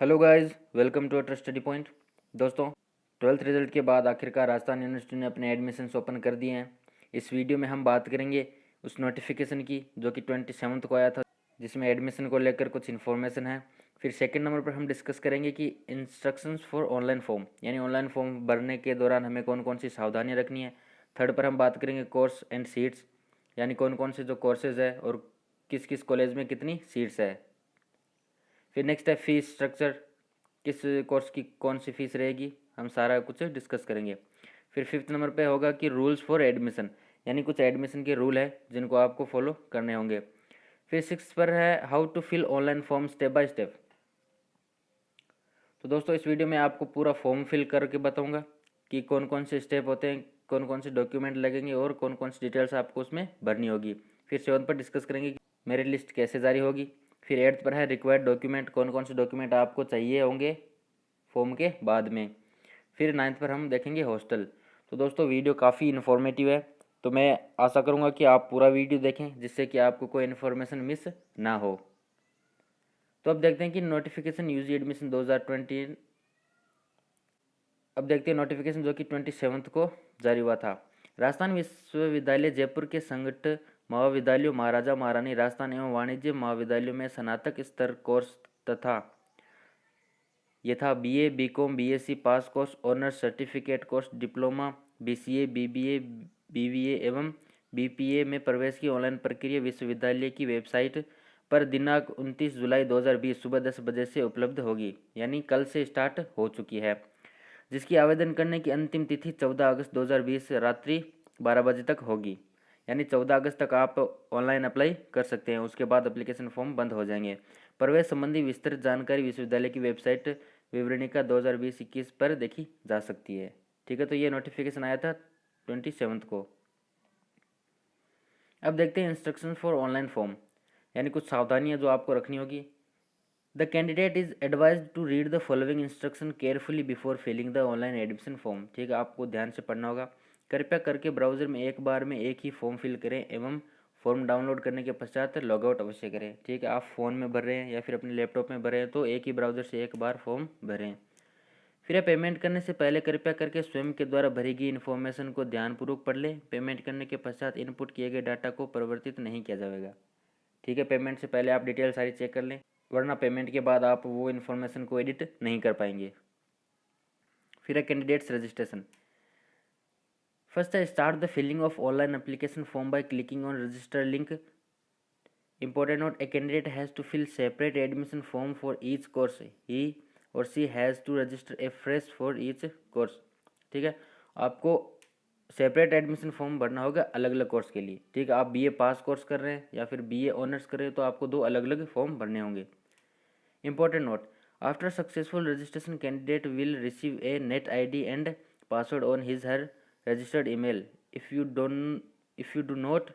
Hello guys, welcome to a study point. दोस्तों, 12th result के बाद आखिरकार राजस्थान यूनिवर्सिटी ने अपने एडमिशन्स ओपन कर दिए हैं। इस वीडियो में हम बात करेंगे उस नोटिफिकेशन की जो कि 27 को आया था, जिसमें एडमिशन को लेकर कुछ इन्फॉर्मेशन है। फिर सेकंड नंबर पर हम डिस्कस करेंगे कि इंस्ट्रक्शंस फॉर ऑनलाइन फॉर्म, यानी ऑनलाइन फॉर्म भरने के दौरान हमें कौन कौन सी सावधानियाँ रखनी है। थर्ड पर हम बात करेंगे कोर्स एंड सीट्स, यानी कौन कौन से जो कोर्सेज है और किस किस कॉलेज में कितनी सीट्स है। फिर नेक्स्ट है फीस स्ट्रक्चर, किस कोर्स की कौन सी फ़ीस रहेगी, हम सारा कुछ डिस्कस करेंगे। फिर फिफ्थ नंबर पे होगा कि रूल्स फॉर एडमिशन, यानी कुछ एडमिशन के रूल है जिनको आपको फॉलो करने होंगे। फिर सिक्स पर है how to fill online form step by step. तो दोस्तों, इस वीडियो में आपको पूरा फॉर्म फिल करके बताऊंगा कि कौन कौन से स्टेप होते हैं, कौन कौन से डॉक्यूमेंट लगेंगे और कौन कौन सी डिटेल्स आपको उसमें भरनी होगी। फिर सेवन पर डिस्कस करेंगे कि मेरिट लिस्ट कैसे जारी होगी। फिर एट्थ पर है रिक्वायर्ड डॉक्यूमेंट, कौन कौन से डॉक्यूमेंट आपको चाहिए होंगे फॉर्म के बाद में। फिर नाइन्थ पर हम देखेंगे हॉस्टल। तो दोस्तों, वीडियो काफ़ी इन्फॉर्मेटिव है, तो मैं आशा करूँगा कि आप पूरा वीडियो देखें जिससे कि आपको कोई इन्फॉर्मेशन मिस ना हो। तो अब देखते हैं कि नोटिफिकेशन यूजी एडमिशन 2020, अब देखते हैं नोटिफिकेशन जो कि 27 को जारी हुआ था। राजस्थान विश्वविद्यालय जयपुर के संगठ महाविद्यालयों, महाराजा महारानी राजस्थान एवं वाणिज्य महाविद्यालयों में स्नातक स्तर कोर्स तथा यथा BA, BCom, BSc pass course, honours certificate course, diploma, BCA, BBA, BVA एवं बीपीए में प्रवेश की ऑनलाइन प्रक्रिया विश्वविद्यालय की वेबसाइट पर दिनांक 29 जुलाई 2020 सुबह 10 बजे से उपलब्ध होगी, यानी कल से स्टार्ट हो चुकी है। जिसकी आवेदन करने की अंतिम तिथि 14 अगस्त 2020 रात्रि 12 बजे तक होगी, यानी 14 अगस्त तक आप ऑनलाइन अप्लाई कर सकते हैं। उसके बाद एप्लीकेशन फॉर्म बंद हो जाएंगे। प्रवेश संबंधी विस्तृत जानकारी विश्वविद्यालय की वेबसाइट विवरणिका 2020-21 पर देखी जा सकती है। ठीक है, तो ये नोटिफिकेशन आया था 27 को। अब देखते हैं इंस्ट्रक्शन फॉर ऑनलाइन फॉर्म, यानी कुछ सावधानियां जो आपको रखनी होगी। The candidate is advised to read the following instruction carefully before filling the online admission form. ठीक है, आपको ध्यान से पढ़ना होगा। कृपया करके ब्राउजर में एक बार में एक ही फॉर्म फिल करें एवं फॉर्म डाउनलोड करने के पश्चात लॉगआउट अवश्य करें। ठीक है, आप फ़ोन में भर रहे हैं या फिर अपने लैपटॉप में भर रहे हैं तो एक ही ब्राउज़र से एक बार फॉर्म भरें। फिर पेमेंट करने से पहले कृपया करके स्वयं के द्वारा भरी गई इन्फॉर्मेशन को ध्यानपूर्वक पढ़ लें। पेमेंट करने के पश्चात इनपुट किए गए डाटा को परिवर्तित नहीं किया जाएगा। ठीक है, पेमेंट से पहले आप डिटेल सारी चेक कर लें, वरना पेमेंट के बाद आप वो इन्फॉर्मेशन को एडिट नहीं कर पाएंगे। फिर है कैंडिडेट्स रजिस्ट्रेशन। फर्स्ट है start the filling of online application form by clicking on register link. Important note: a candidate has to fill separate admission form for each course. He or she has to register afresh for each course. ठीक है, आपको separate admission form भरना होगा अलग अलग course के लिए। ठीक है, आप बीए पास कोर्स कर रहे हैं या फिर बीए ऑनर्स कर रहे हैं तो आपको दो अलग अलग फॉर्म भरने होंगे। Important note: after successful registration, candidate will receive a net ID and password on his her registered email. If you do not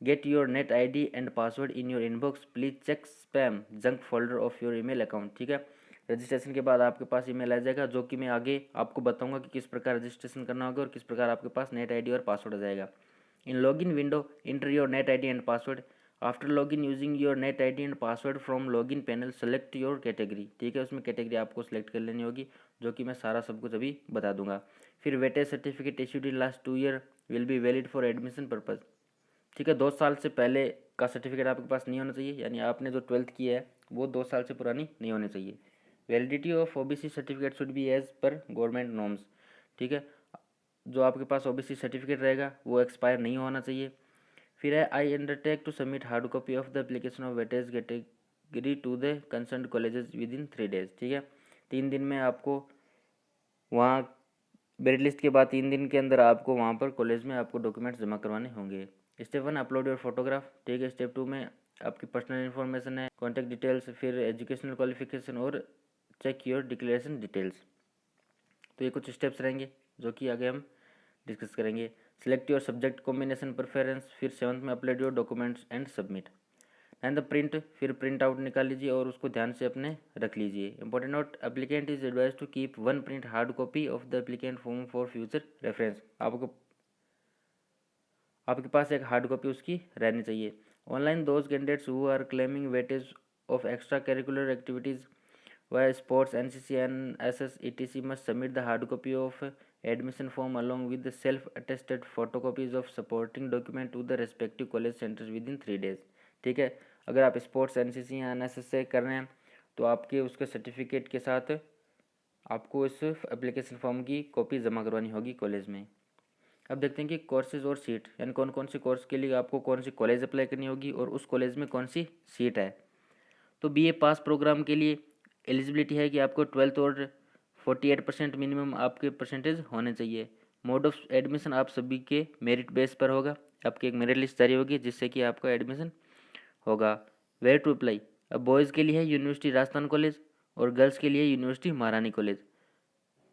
get your net ID and password in your inbox, please check spam junk folder of your email account। ठीक है, registration के बाद आपके पास email आ जाएगा, जो कि मैं आगे आपको बताऊंगा कि किस प्रकार रजिस्ट्रेशन करना होगा और किस प्रकार आपके पास नेट आईडी और पासवर्ड आ जाएगा। In login window enter your net ID and password. After login using your net ID and password from login panel select your category. ठीक है, उसमें कैटेगरी आपको सेलेक्ट कर लेनी होगी, जो कि मैं सारा सब कुछ अभी बता दूंगा। फिर weightage certificate issued in last 2 year will be valid for admission purpose. ठीक है, 2 साल से पहले का सर्टिफिकेट आपके पास नहीं होना चाहिए, यानी आपने जो 12th की है वो 2 साल से पुरानी नहीं होनी चाहिए। Validity of OBC certificate should be as per government norms. ठीक है, जो आपके पास ओबीसी सर्टिफिकेट रहेगा वो एक्सपायर नहीं होना चाहिए। फिर है I undertake to submit hard copy of the application of weightage category to the concern colleges within 3 days. ठीक है, 3 दिन में आपको वहाँ मेरिट लिस्ट के बाद 3 दिन के अंदर आपको वहाँ पर कॉलेज में आपको डॉक्यूमेंट्स जमा करवाने होंगे। Step 1 upload your photograph. ठीक है, स्टेप 2 में आपकी पर्सनल इन्फॉर्मेशन है, कॉन्टैक्ट डिटेल्स, फिर एजुकेशनल क्वालिफिकेशन और चेक योर डिक्लेरेशन डिटेल्स। तो ये कुछ स्टेप्स रहेंगे जो कि आगे हम डिस्कस करेंगे। Select your subject combination preference. फिर 7th में upload your documents and submit. And the print, फिर प्रिंट आउट निकाल लीजिए और उसको ध्यान से अपने रख लीजिए। Important note: applicant is advise to keep 1 print hard copy of the applicant form for future reference. आपके पास एक हार्ड कॉपी उसकी रहनी चाहिए। Online those candidates who are claiming weightage of extra curricular activities While sports, NCC, NSS, etc. must submit the hard copy of admission form along with the self-attested photocopies of supporting document to the respective college centers within 3 days। ठीक है, अगर आप sports, NCC या NSS से कर रहे हैं तो आपके उसके सर्टिफिकेट के साथ आपको इस एप्लीकेशन फॉर्म की कॉपी जमा करवानी होगी कॉलेज में। अब देखते हैं कि कोर्सेज और सीट, यानी कौन कौन से कोर्स के लिए आपको कौन सी कॉलेज अप्लाई करनी होगी और उस कॉलेज में कौन सी सीट है। तो बीए पास प्रोग्राम के लिए एलिजिबिलिटी है कि आपको 12th और 48% मिनिमम आपके परसेंटेज होने चाहिए। मोड ऑफ एडमिशन आप सभी के मेरिट बेस पर होगा, आपकी एक मेरिट लिस्ट जारी होगी जिससे कि आपका एडमिशन होगा। वेयर टू अप्लाई, अब बॉयज़ के लिए है यूनिवर्सिटी राजस्थान कॉलेज और गर्ल्स के लिए यूनिवर्सिटी महारानी कॉलेज।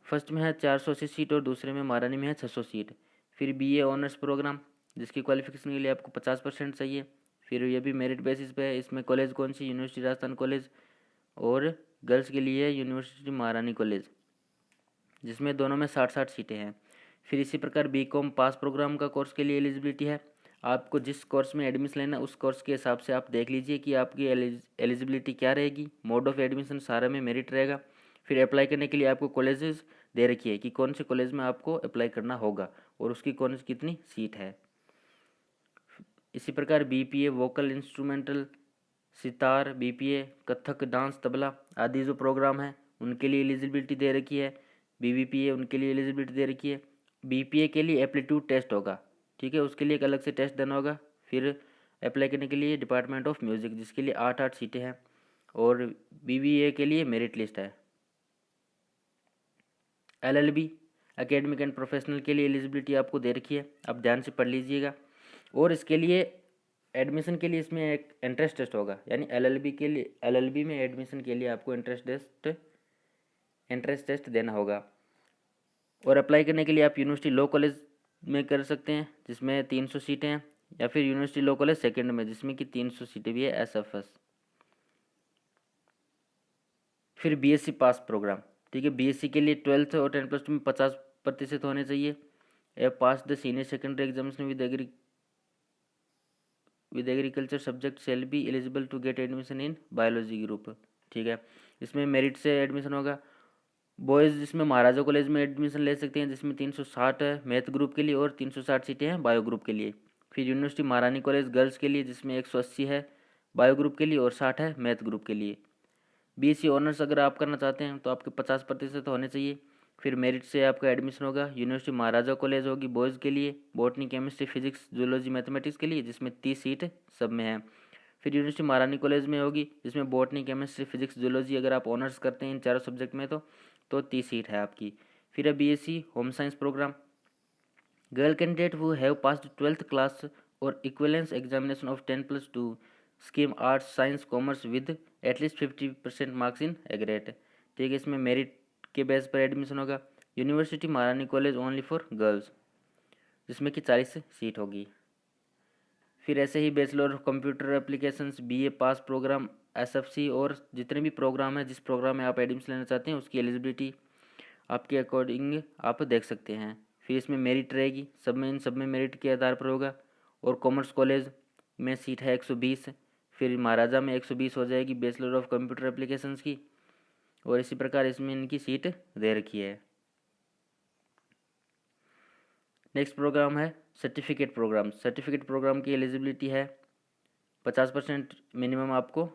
फर्स्ट में है 480 सीट और दूसरे में महारानी में है 600 सीट। फिर बीए ऑनर्स प्रोग्राम जिसकी क्वालिफिकेशन के लिए आपको 50% चाहिए, फिर ये भी मेरिट बेसिस पे है। इसमें कॉलेज कौन सी, यूनिवर्सिटी राजस्थान कॉलेज, और गर्ल्स के लिए यूनिवर्सिटी महारानी कॉलेज जिसमें दोनों में 60-60 सीटें हैं। फिर इसी प्रकार बीकॉम पास प्रोग्राम का कोर्स के लिए एलिजिबिलिटी है। आपको जिस कोर्स में एडमिशन लेना उस कोर्स के हिसाब से आप देख लीजिए कि आपकी एलिजिबिलिटी क्या रहेगी। मोड ऑफ एडमिशन सारे में मेरिट रहेगा। फिर अप्लाई करने के लिए आपको कॉलेजेस दे रखी है कि कौन से कॉलेज में आपको अप्लाई करना होगा और उसकी कौन सी कितनी सीट है। इसी प्रकार BPA vocal instrumental, sitar, BPA Kathak, dance, tabla आदि जो प्रोग्राम है उनके लिए एलिजिबिलिटी दे रखी है। बीबीपीए उनके लिए एलिजिबिलिटी दे रखी है। बीपीए के लिए एप्टीट्यूड टेस्ट होगा, ठीक है, उसके लिए एक अलग से टेस्ट देना होगा। फिर अप्लाई करने के लिए डिपार्टमेंट ऑफ म्यूज़िक जिसके लिए 8-8 सीटें हैं और बीबीए के लिए मेरिट लिस्ट है। एलएलबी एकेडमिक एंड प्रोफेशनल के लिए एलिजिबिलिटी आपको दे रखी है, आप ध्यान से पढ़ लीजिएगा। और इसके लिए एडमिशन के लिए इसमें एक एंट्रेंस टेस्ट होगा, यानी एलएलबी के लिए, एलएलबी में एडमिशन के लिए आपको एंट्रेंस टेस्ट देना होगा। और अप्लाई करने के लिए आप यूनिवर्सिटी लॉ कॉलेज में कर सकते हैं जिसमें 300 सीटें हैं, या फिर यूनिवर्सिटी लॉ कॉलेज सेकेंड में जिसमें कि 300 सीटें भी है एसएफएस। फिर बीएससी पास प्रोग्राम, ठीक है, बीएससी के लिए 12th और 10+2 में 50% होने चाहिए। A pass the senior secondary examination with agriculture subject shall be eligible to get admission in biology group, ठीक है, इसमें मेरिट से एडमिशन होगा। बॉयज़ जिसमें महाराजा कॉलेज में एडमिशन ले सकते हैं जिसमें 360 है मैथ ग्रुप के लिए और 360 सीटें हैं बायो ग्रुप के लिए। फिर यूनिवर्सिटी महारानी कॉलेज गर्ल्स के लिए जिसमें 180 है बायो ग्रुप के लिए और 60 है मैथ ग्रुप के लिए। बीएससी ऑनर्स अगर आप करना चाहते हैं तो आपके 50% होने चाहिए। फिर मेरिट से आपका एडमिशन होगा। यूनिवर्सिटी महाराजा कॉलेज होगी बॉयज़ के लिए, botany, chemistry, physics, zoology, mathematics के लिए जिसमें 30 सीट सब में है। फिर यूनिवर्सिटी महारानी कॉलेज में होगी जिसमें बॉटनी, केमिस्ट्री, फिजिक्स, जूलॉजी अगर आप ऑनर्स करते हैं इन चारों सब्जेक्ट में तो 30 सीट है आपकी। फिर है BSc home science programme, girl candidate who have passed 12th class और equivalence examination of 10+2 scheme arts science commerce with at least 50% marks in aggregate, ठीक है, इसमें मेरिट के बेस पर एडमिशन होगा। यूनिवर्सिटी महारानी कॉलेज ओनली फॉर गर्ल्स जिसमें कि 40 सीट होगी। फिर ऐसे ही bachelor of computer applications BA pass program SFC और जितने भी प्रोग्राम है जिस प्रोग्राम में आप एडमिशन लेना चाहते हैं उसकी एलिजिबिलिटी आपके अकॉर्डिंग आप देख सकते हैं। फिर इसमें मेरिट रहेगी, इन सब में मेरिट के आधार पर होगा। और कॉमर्स कॉलेज में सीट है 120, फिर महाराजा में 120 हो जाएगी बैचलर ऑफ कंप्यूटर एप्लीकेशंस की, और इसी प्रकार इसमें इनकी सीट दे रखी है। नेक्स्ट प्रोग्राम है सर्टिफिकेट प्रोग्राम। सर्टिफिकेट प्रोग्राम की एलिजिबिलिटी है 50% मिनिमम आपको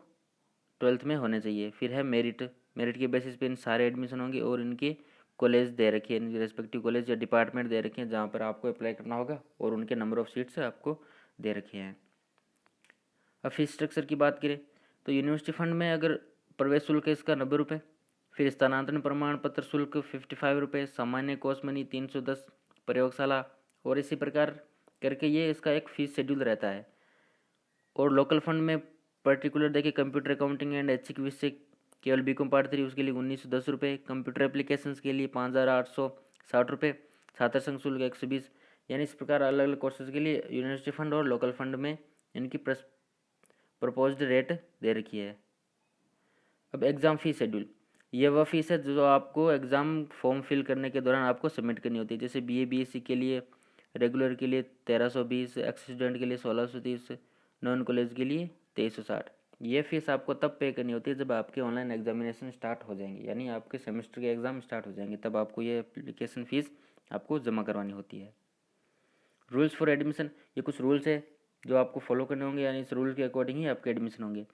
12th में होने चाहिए। फिर है मेरिट के बेसिस पे इन सारे एडमिशन होंगे और इनके कॉलेज दे रखे हैं, इनके रेस्पेक्टिव कॉलेज या डिपार्टमेंट दे रखे हैं जहाँ पर आपको अप्लाई करना होगा और उनके नंबर ऑफ़ सीट्स आपको दे रखे हैं। अब फीस स्ट्रक्चर की बात करें तो यूनिवर्सिटी फंड में अगर प्रवेश शुल्क है इसका 90 रुपये, फिर स्थानांतरण प्रमाण पत्र शुल्क 55 रुपये, सामान्य कोर्स मनी 310, प्रयोगशाला, और इसी प्रकार करके ये इसका एक फ़ीस शेड्यूल रहता है। और लोकल फंड में पर्टिकुलर देखिए कंप्यूटर अकाउंटिंग एंड ऐच्छिक विषय केवल बीकॉम पार्ट 3 उसके लिए 1910 रुपये, कंप्यूटर एप्लीकेशंस के लिए 5860 रुपये, छात्र संघ शुल्क 120। यानी इस प्रकार अलग अलग कोर्सेज के लिए यूनिवर्सिटी फंड और लोकल फंड में इनकी प्रपोज्ड रेट दे रखी है। अब एग्ज़ाम फीस शेड्यूल, ये वह फीस है जो आपको एग्ज़ाम फॉर्म फिल करने के दौरान आपको सबमिट करनी होती है। जैसे बीए बीएससी के लिए रेगुलर के लिए 1320, एक्स स्टूडेंट के लिए 1630, नॉन कॉलेज के लिए 2360। ये फीस आपको तब पे करनी होती है जब आपके ऑनलाइन एग्जामिनेशन स्टार्ट हो जाएंगे, यानी आपके सेमेस्टर के एग्ज़ाम स्टार्ट हो जाएंगे, तब आपको ये एप्लीकेशन फ़ीस आपको जमा करवानी होती है। रूल्स फॉर एडमिशन, ये कुछ रूल्स है जो आपको फॉलो करने होंगे, यानी इस रूल के अकॉर्डिंग ही आपके एडमिशन होंगे।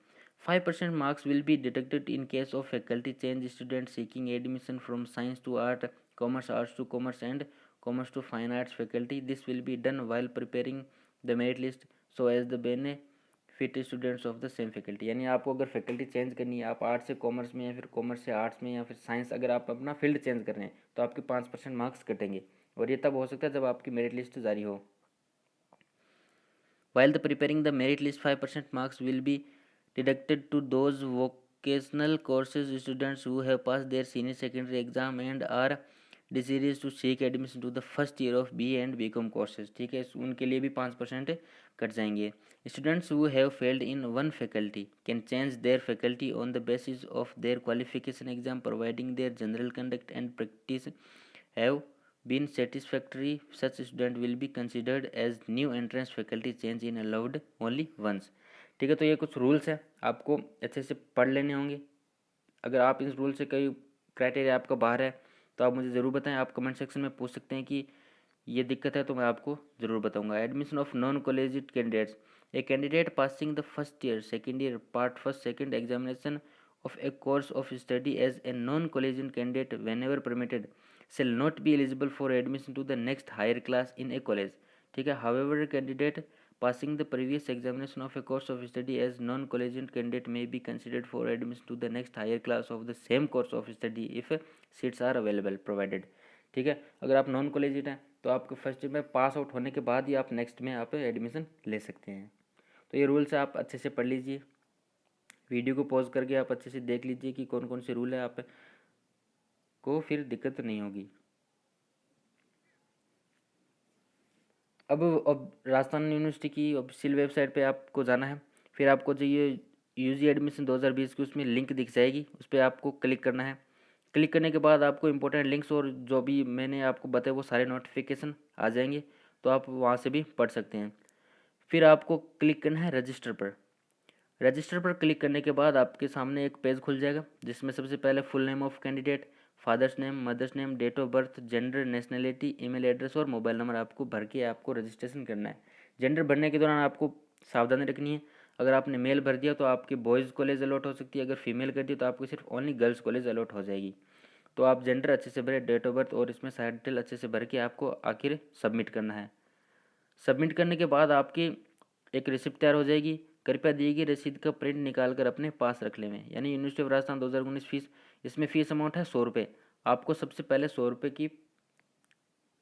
5% marks will be deducted in case of faculty change student seeking admission from science to art, commerce arts to commerce and commerce to fine arts faculty. This will be done while preparing the merit list so as the benefit students of the same faculty. यानी आपको अगर faculty change करनी है, आप arts से commerce में या फिर कॉमर्स से आर्ट्स में या फिर साइंस, अगर आप अपना फील्ड चेंज कर रहे हैं तो आपके 5% मार्क्स कटेंगे, और ये तब हो सकता है जब आपकी मेरिट लिस्ट जारी हो। While the preparing the merit list, 5% marks will be deducted to those vocational courses students who have passed their senior secondary exam and are desirous to seek admission to the first year of BA and BCom courses। ठीक है, उनके लिए भी 5% cut जाएंगे। Students who have failed in one faculty can change their faculty on the basis of their qualification exam, providing their general conduct and practice have been satisfactory. Such student will be considered as new entrance faculty change in allowed only once। ठीक है, तो ये कुछ rules हैं, आपको अच्छे से पढ़ लेने होंगे। अगर आप इस रूल से कोई क्राइटेरिया आपका बाहर है तो आप मुझे ज़रूर बताएं। आप कमेंट सेक्शन में पूछ सकते हैं कि ये दिक्कत है, तो मैं आपको ज़रूर बताऊंगा। Admission of non collegiate candidates, a candidate passing the first year, second year, part first second examination of a course of study as a non-collegiate candidate whenever permitted shall not be eligible for admission to the next higher class in a college। ठीक है, however a candidate passing the previous examination of a course of study as non-collegiate candidate may be considered for admission to the next higher class of the same course of study if seats are available provided। ठीक है, अगर आप non collegiate हैं तो आपके first year में pass out होने के बाद ही आप नेक्स्ट में आप एडमिशन ले सकते हैं। तो ये रूल्स आप अच्छे से पढ़ लीजिए, वीडियो को पॉज करके आप अच्छे से देख लीजिए कि कौन कौन से रूल है, आप को फिर दिक्कत नहीं होगी। अब राजस्थान यूनिवर्सिटी की ऑफिशियल वेबसाइट पे आपको जाना है, फिर आपको जो ये यूजी एडमिशन 2020 की उसमें लिंक दिख जाएगी, उस पर आपको क्लिक करना है। क्लिक करने के बाद आपको इंपॉर्टेंट लिंक्स और जो भी मैंने आपको बताया वो सारे नोटिफिकेशन आ जाएंगे, तो आप वहाँ से भी पढ़ सकते हैं। फिर आपको क्लिक करना है रजिस्टर पर। रजिस्टर पर क्लिक करने के बाद आपके सामने एक पेज खुल जाएगा, जिसमें सबसे पहले full name of candidate, father's name, mother's name, date of birth, gender, nationality, email address और मोबाइल नंबर आपको भर के आपको रजिस्ट्रेशन करना है। जेंडर भरने के दौरान आपको सावधानी रखनी है, अगर आपने मेल भर दिया तो आपके बॉयज़ कॉलेज अलॉट हो सकती है, अगर फीमेल कर दी तो आपको सिर्फ ओनली गर्ल्स कॉलेज अलॉट हो जाएगी। तो आप जेंडर अच्छे से भरें, डेट ऑफ बर्थ और इसमें सारी डिटेल अच्छे से भर के आपको आखिर सबमिट करना है। सबमिट करने के बाद आपकी एक रिसिप्ट तैयार हो जाएगी। कृपया दी गई रसीद का प्रिंट निकाल कर अपने पास रख लें। यानी यूनिवर्सिटी ऑफ राजस्थान 2019 फीस, इसमें फ़ीस अमाउंट है 100 रुपये। आपको सबसे पहले 100 रुपये की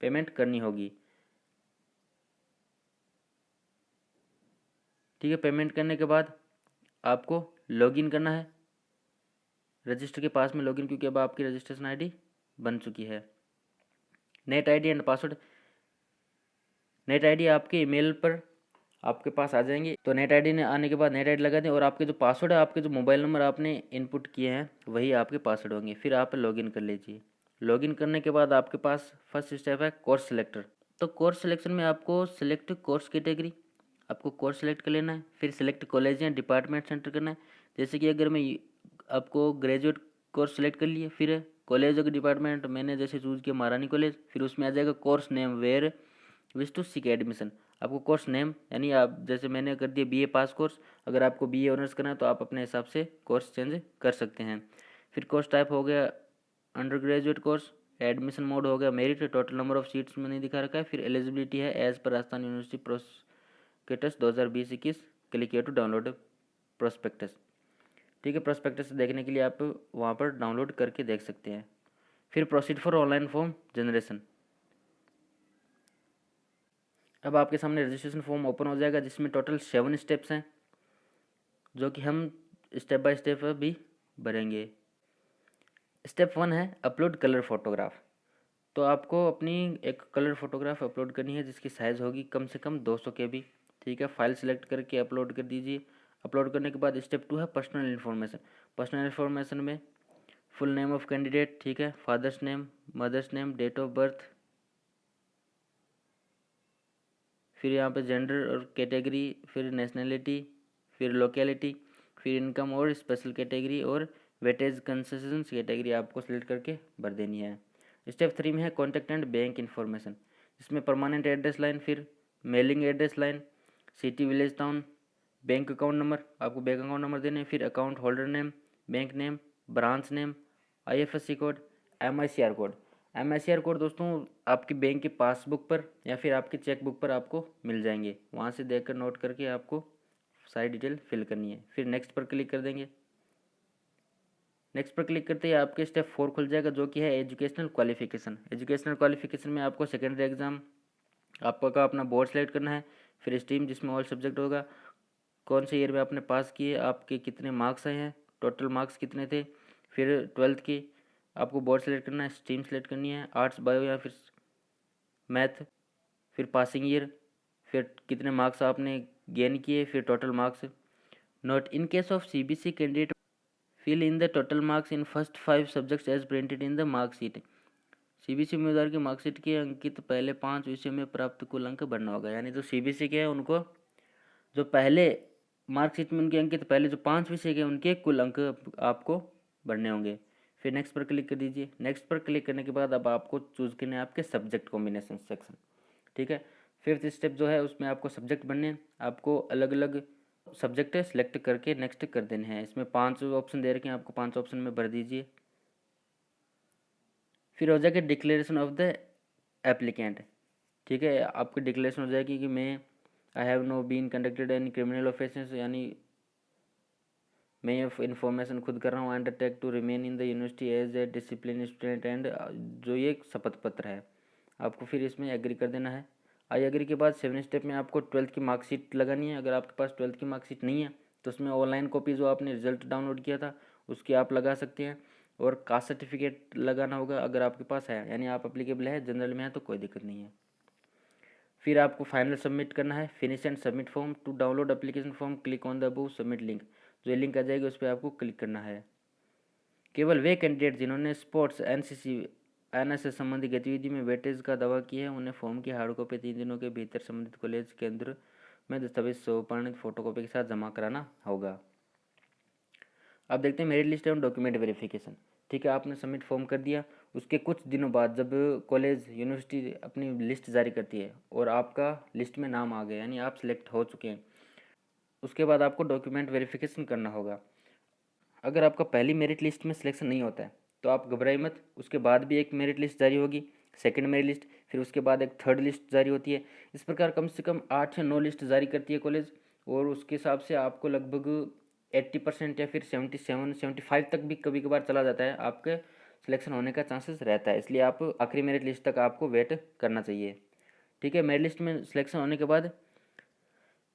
पेमेंट करनी होगी। ठीक है, पेमेंट करने के बाद आपको लॉगिन करना है रजिस्टर के पास में लॉगिन, क्योंकि अब आपकी रजिस्ट्रेशन आईडी बन चुकी है। Net ID and password, net ID आपके ईमेल पर आपके पास आ जाएंगे। तो नेट आईडी ने आने के बाद नेट आईडी लगा दें, और आपके जो पासवर्ड है, आपके जो मोबाइल नंबर आपने इनपुट किए हैं वही आपके पासवर्ड होंगे। फिर आप लॉगिन कर लीजिए। लॉगिन करने के बाद आपके पास फर्स्ट स्टेप है कोर्स सिलेक्टर। तो कोर्स सिलेक्शन में आपको सिलेक्ट कोर्स कैटेगरी, आपको कोर्स सेलेक्ट कर लेना है। फिर सिलेक्ट कॉलेज या डिपार्टमेंट सेंटर करना है। जैसे कि अगर मैं आपको ग्रेजुएट कोर्स सेलेक्ट कर लिए, फिर कॉलेज और डिपार्टमेंट मैंने जैसे चूज़ किया महारानी कॉलेज, फिर उसमें आ जाएगा course name where wish to seek admission. आपको कोर्स नेम, यानी आप जैसे मैंने कर दिया बीए पास कोर्स, अगर आपको बीए ऑनर्स करना है तो आप अपने हिसाब से कोर्स चेंज कर सकते हैं। फिर कोर्स टाइप हो गया under graduate course, admission mode हो गया merit, total number of seats में नहीं दिखा रखा है। फिर एलिजिबिलिटी है as per Rajasthan university prospectus 2020-21, click किया टू डाउनलोड प्रोस्पेक्टस। ठीक है, प्रोस्पेक्टस देखने के लिए आप वहाँ पर डाउनलोड करके देख सकते हैं। फिर proceed for online form generation. अब आपके सामने रजिस्ट्रेशन फॉर्म ओपन हो जाएगा, जिसमें टोटल 7 स्टेप्स हैं, जो कि हम स्टेप बाय स्टेप भी भरेंगे। स्टेप 1 है अपलोड कलर फोटोग्राफ। तो आपको अपनी एक कलर फोटोग्राफ अपलोड करनी है, जिसकी साइज़ होगी कम से कम 200 KB। ठीक है, फाइल सेलेक्ट करके अपलोड कर दीजिए। अपलोड करने के बाद स्टेप 2 है पर्सनल इन्फॉर्मेशन। पर्सनल इन्फॉर्मेशन में फुल नेम ऑफ कैंडिडेट, ठीक है, father's name, mother's name, date of birth, फिर यहाँ पे जेंडर और कैटेगरी, फिर नेशनलिटी, फिर लोकेलिटी, फिर इनकम और स्पेशल कैटेगरी और वेटेज कंसेशन कैटेगरी आपको सिलेक्ट करके भर देनी है। स्टेप 3 में है कॉन्टैक्ट एंड बैंक इन्फॉर्मेशन, इसमें परमानेंट एड्रेस लाइन, फिर mailing address line, city village town, bank account number, आपको बैंक अकाउंट नंबर देने, फिर account holder name, bank name, branch name, IFSC code, MICR code. MICR code दोस्तों आपकी bank की passbook पर या फिर आपकी चेक बुक पर आपको मिल जाएंगे, वहाँ से देखकर नोट करके आपको सारी डिटेल फिल करनी है। फिर नेक्स्ट पर क्लिक कर देंगे। नेक्स्ट पर क्लिक करते ही आपके स्टेप 4 खुल जाएगा, जो कि है एजुकेशनल क्वालिफिकेशन। एजुकेशनल क्वालिफिकेशन में आपको सेकेंडरी एग्जाम आपका अपना बोर्ड सेलेक्ट करना है, फिर स्ट्रीम जिसमें ऑल सब्जेक्ट होगा, कौन से ईयर में आपने पास किए, आपके कितने मार्क्स आए हैं, टोटल मार्क्स कितने थे, फिर 12th की आपको बोर्ड सेलेक्ट करना है, स्ट्रीम सेलेक्ट करनी है, आर्ट्स, बायो या फिर मैथ, फिर पासिंग ईयर, फिर कितने मार्क्स आपने गेन किए, फिर total marks. Note in case of CBC candidate fill in the total marks in first 5 subjects as printed in the marksheet. CBC उम्मीदवार की मार्कशीट के अंकित पहले 5 विषयों में प्राप्त कुल अंक भरना होगा। यानी जो CBC के हैं उनको जो पहले मार्कशीट में उनके अंकित पहले जो 5 विषय के उनके कुल अंक आपको भरने होंगे। फिर नेक्स्ट पर क्लिक कर दीजिए। नेक्स्ट पर क्लिक करने के बाद अब आपको चूज़ करना है आपके सब्जेक्ट कॉम्बिनेशन सेक्शन, ठीक है। फिफ्थ स्टेप जो है उसमें आपको सब्जेक्ट बनने हैं, आपको अलग अलग सब्जेक्ट सेलेक्ट करके नेक्स्ट कर देने हैं। इसमें 5 ऑप्शन दे रखे हैं, आपको 5 ऑप्शन में भर दीजिए। फिर हो जाएगा डिक्लेरेशन ऑफ द एप्लीकेंट, ठीक है। आपकी डिक्लेरेशन हो जाएगी कि मैं I have no been conducted any criminal offences, यानी मैं ये इन्फॉर्मेशन खुद कर रहा हूँ, undertake to remain in the university as a discipline student and, जो ये शपथ पत्र है आपको फिर इसमें एग्री कर देना है। आई एग्री के बाद 7 स्टेप में आपको 12th की मार्कशीट लगानी है। अगर आपके पास 12th की मार्कशीट नहीं है तो उसमें ऑनलाइन कॉपी जो आपने रिजल्ट डाउनलोड किया था उसकी आप लगा सकते हैं, और कास्ट सर्टिफिकेट लगाना होगा अगर आपके पास है, यानी आप अप्लीकेबल है, जनरल में है तो कोई दिक्कत नहीं है। फिर आपको फाइनल सबमिट करना है, finish and submit form. To download application form click on the above submit link, जो लिंक आ जाएगी उस पर आपको क्लिक करना है। केवल वे कैंडिडेट जिन्होंने स्पोर्ट्स, NCC, NSS संबंधी गतिविधि में वेटेज का दावा किया है उन्हें फॉर्म की हार्ड कॉपी 3 दिनों के भीतर संबंधित कॉलेज केंद्र में दस्तावेज सौंपणित फोटोकॉपी के साथ जमा कराना होगा। अब देखते हैं मेरिट लिस्ट एवं डॉक्यूमेंट वेरिफिकेशन, ठीक है। आपने सबमिट फॉर्म कर दिया, उसके कुछ दिनों बाद जब कॉलेज यूनिवर्सिटी अपनी लिस्ट जारी करती है और आपका लिस्ट में नाम आ गया, यानी आप सिलेक्ट हो चुके हैं, उसके बाद आपको डॉक्यूमेंट वेरिफिकेशन करना होगा। अगर आपका पहली मेरिट लिस्ट में सिलेक्शन नहीं होता है तो आप घबराइए मत, उसके बाद भी एक मेरिट लिस्ट जारी होगी, सेकंड मेरिट लिस्ट, फिर उसके बाद एक थर्ड लिस्ट जारी होती है। इस प्रकार कम से कम 8 या 9 लिस्ट जारी करती है कॉलेज, और उसके हिसाब से आपको लगभग 80% या फिर 77-75 तक भी कभी कभार चला जाता है, आपके सिलेक्शन होने का चांसेस रहता है। इसलिए आप आखिरी मेरिट लिस्ट तक आपको वेट करना चाहिए, ठीक है। मेरिट लिस्ट में सिलेक्शन होने के बाद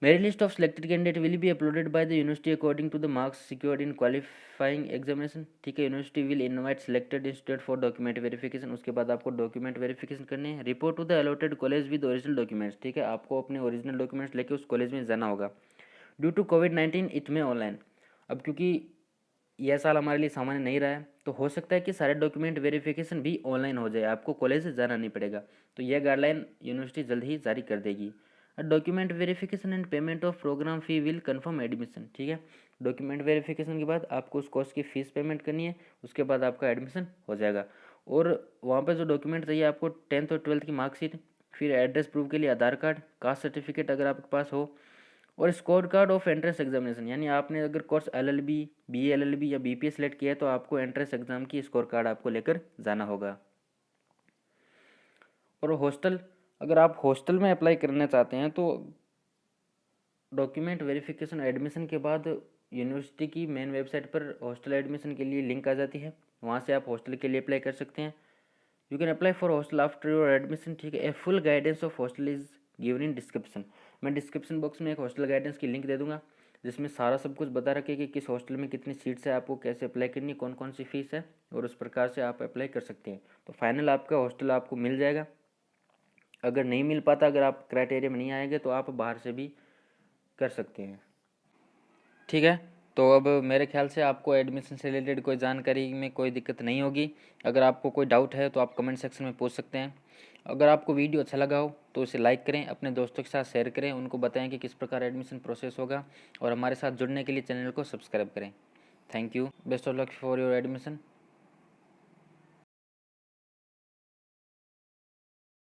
merit list of selected candidate will be uploaded by the university according to the marks secured in qualifying examination, ठीक है। University will invite selected student for document verification, उसके बाद आपको डॉक्यूमेंट वेरिफिकेशन करने हैं। Report to the allotted college with original documents, ठीक है। आपको अपने ओरिजिनल डॉक्यूमेंट्स लेके उस कॉलेज में जाना होगा। ड्यू टू कोविड-19 इट में ऑनलाइन, अब क्योंकि यह साल हमारे लिए सामान्य नहीं रहा है तो हो सकता है कि सारे डॉक्यूमेंट वेरिफिकेशन भी ऑनलाइन हो जाए, आपको कॉलेज जाना नहीं पड़ेगा। तो यह गाइडलाइन यूनिवर्सिटी जल्द ही जारी कर देगी। Document verification and payment of programme fee will confirm admission, ठीक है। डॉक्यूमेंट वेरिफिकेशन के बाद आपको उस कोर्स की फ़ीस पेमेंट करनी है, उसके बाद आपका एडमिशन हो जाएगा। और वहाँ पर जो डॉक्यूमेंट चाहिए आपको 10th और 12th की मार्कशीट, फिर एड्रेस प्रूफ के लिए आधार कार्ड, कास्ट सर्टिफिकेट अगर आपके पास हो, और score card of entrance examination, यानी आपने अगर कोर्स LLB, BA LLB या BPA सेलेक्ट किया है तो आपको एंट्रेंस एग्जाम की स्कोर कार्ड आपको लेकर जाना होगा। और हॉस्टल, अगर आप हॉस्टल में अप्लाई करना चाहते हैं तो डॉक्यूमेंट वेरिफिकेशन एडमिशन के बाद यूनिवर्सिटी की मेन वेबसाइट पर हॉस्टल एडमिशन के लिए लिंक आ जाती है, वहाँ से आप हॉस्टल के लिए अप्लाई कर सकते हैं। You can apply for hostel after your admission, ठीक है। A full guidance of hostel is given in description, मैं डिस्क्रिप्शन बॉक्स में एक हॉस्टल गाइडेंस की लिंक दे दूंगा जिसमें सारा सब कुछ बता रखे कि किस हॉस्टल में कितनी सीट्स है, आपको कैसे अप्लाई करनी है, कौन कौन सी फीस है, और उस प्रकार से आप अप्लाई कर सकते हैं। तो फाइनल आपका हॉस्टल आपको मिल जाएगा। अगर नहीं मिल पाता, अगर आप क्राइटेरिया में नहीं आएंगे तो आप बाहर से भी कर सकते हैं, ठीक है। तो अब मेरे ख्याल से आपको एडमिशन से रिलेटेड कोई जानकारी में कोई दिक्कत नहीं होगी। अगर आपको कोई डाउट है तो आप कमेंट सेक्शन में पूछ सकते हैं। अगर आपको वीडियो अच्छा लगा हो तो इसे लाइक करें, अपने दोस्तों के साथ शेयर करें, उनको बताएं कि किस प्रकार एडमिशन प्रोसेस होगा, और हमारे साथ जुड़ने के लिए चैनल को सब्सक्राइब करें। Thank you, best of luck for your admission.